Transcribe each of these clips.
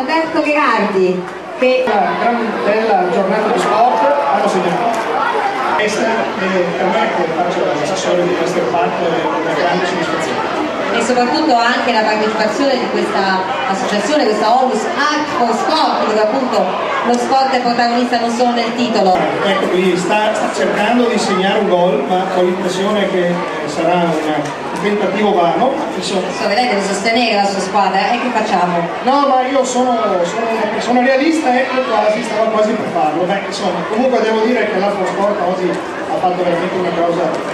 Alberto Gherardi, che una gran bella giornata di sport hanno segnato. Questa per me che faccio l'assessore di questo fatto è una grande soddisfazione. e soprattutto anche la partecipazione di questa associazione, questa Onlus Art for Sport, dove appunto lo sport è protagonista non solo del titolo. Ecco, lui sta cercando di segnare un gol, ma ho l'impressione che sarà un tentativo vano. Vedete di sostenere la sua squadra, e che facciamo? No, ma io sono una persona realista e stavo quasi per farlo. Beh, insomma, comunque devo dire che l'Art for Sport oggi ha fatto veramente una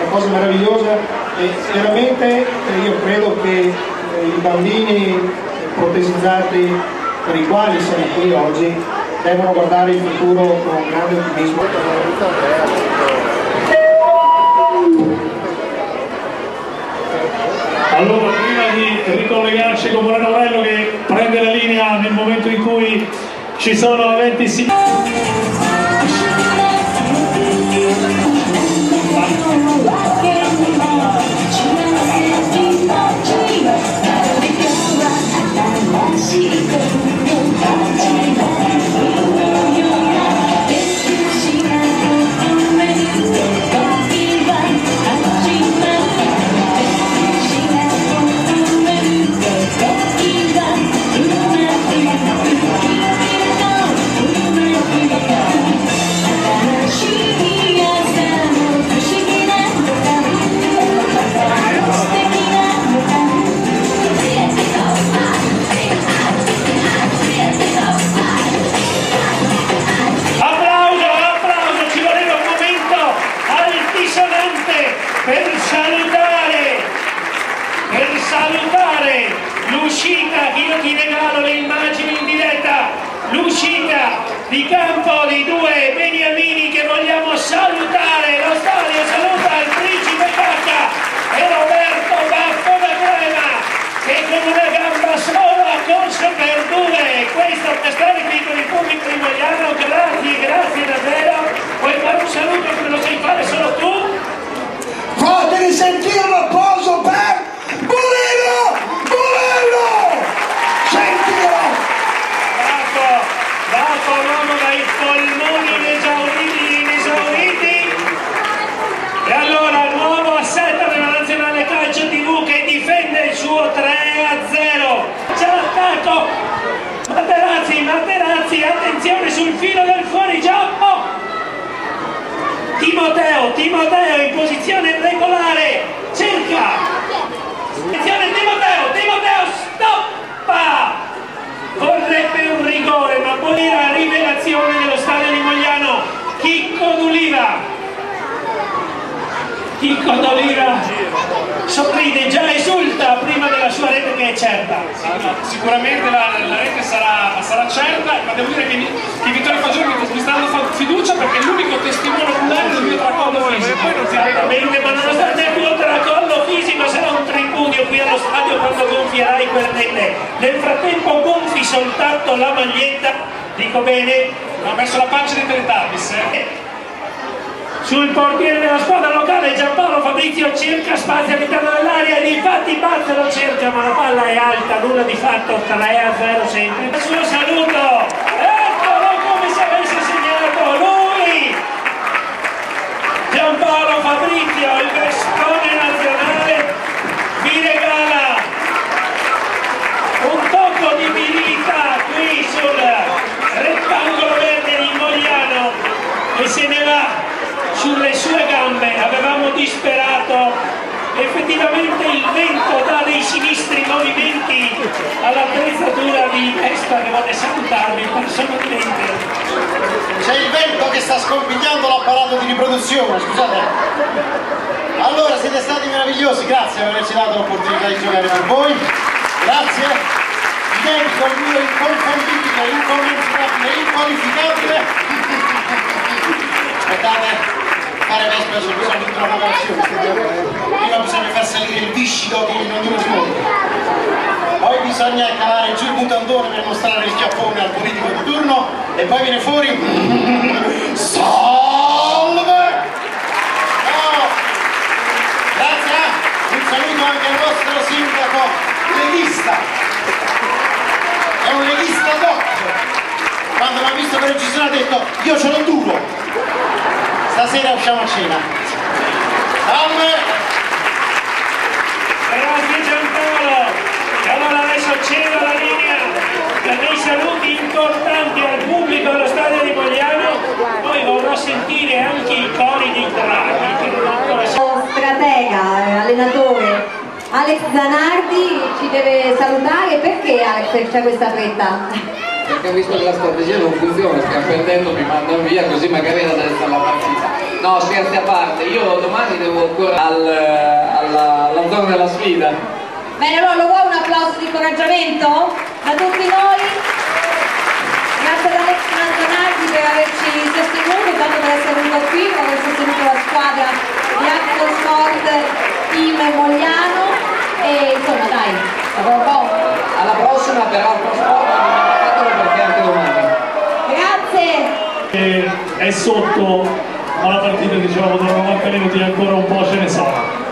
cosa meravigliosa e veramente io credo che i bambini protesizzati per i quali siamo qui oggi devono guardare il futuro con grande ottimismo. Allora, prima di ricollegarci con Moreno Aurelio che prende la linea nel momento in cui ci sono eventi simili. Per salutare l'uscita, io ti regalo le immagini in diretta, l'uscita di campo di due beniamini che vogliamo salutare. Lo stadio saluta il principe Cacca e Roberto Baffo da Crema, che con una gamba sola ha corso per due. Questo per stare qui con il pubblico italiano. Grazie davvero. Vuoi fare un saluto che lo sai fare solo tu? Fatemi sentire l'applauso per Bolero! Sentilo! Dopo l'uomo dai polmoni inesauriti. E allora l'uomo assetto della Nazionale Calcio TV che difende il suo 3-0. C'è l'attacco. Materazzi, attenzione sul filo del fuorigioco. Timoteo in posizione regolare, cerca, attenzione Timoteo, stoppa, vorrebbe un rigore, ma poi la rivelazione dello stadio di Mogliano, Chicco D'Oliva sorride, già esulta prima della sua rete che è certa. Sicuramente la rete sarà certa, ma devo dire che Vittorio Fagioli mi sta dando fiducia perché è l'unico testimone oculare del mio tracollo fisico. Esattamente, ma nonostante il tuo tracollo fisico sarà un tripudio qui allo stadio quando gonfierai quel rete. Nel frattempo gonfi soltanto la maglietta, dico bene, Ha messo la pancia di Tentabis. Sul portiere della squadra locale Giampaolo Fabrizio cerca spazio all'interno dell'area ed infatti Bazza lo cerca, ma la palla è alta, nulla di fatto, 3-0 sempre. Il suo saluto, eccolo come se avesse segnato lui, Giampaolo Fabrizio, il vestone nazionale, vi regala un tocco di virilità qui sul rettangolo verde di Mogliano e se ne va sulle sue gambe. Avevamo disperato, effettivamente il vento dà dei sinistri movimenti all'attrezzatura di Vespa che vuole salutarmi personalmente. C'è il vento che sta scompigliando l'apparato di riproduzione, scusate. Allora siete stati meravigliosi, grazie per averci dato l'opportunità di giocare per voi, grazie. Dedico il mio inconfondibile, incommensurabile, inqualificabile. Aspettate. Fare Vespa c'è bisogno di provocazione, prima bisogna far salire il viscido che in ognuno si muove, poi bisogna calare giù il mutandone per mostrare il chiappone al politico di turno e poi viene fuori salve! Ciao! Grazie, un saluto anche al vostro sindaco leghista, è un leghista doc. quando mi ha visto che non ci sono ha detto io ce l'ho duro, stasera usciamo a cena. Grazie Giampaolo. E allora adesso cedo la linea per dei saluti importanti al pubblico dello stadio di Mogliano, poi vorrò sentire anche i cori di Draghi che non ancora Stratega, allenatore Alex Zanardi ci deve salutare. Perché Alex c'è questa fretta? Perché ho visto che la strategia non funziona, stiamo perdendo, mi mandano via così magari adesso alla partita. No, scherzi a parte, io domani devo ancora alla zona della sfida. Bene, allora lo vuoi un applauso di incoraggiamento da tutti noi? Grazie ad Alex Zanardi per averci sostenuto, tanto per essere venuto qui, per aver sostenuto la squadra di Acqua Sport Team Mogliano e insomma dai, lavoro buono. Alla prossima per Acqua Sport, non dimenticatelo perché anche domani. Grazie! è sotto, ma la partita dicevamo tra 90 minuti ancora un po' ce ne sarà.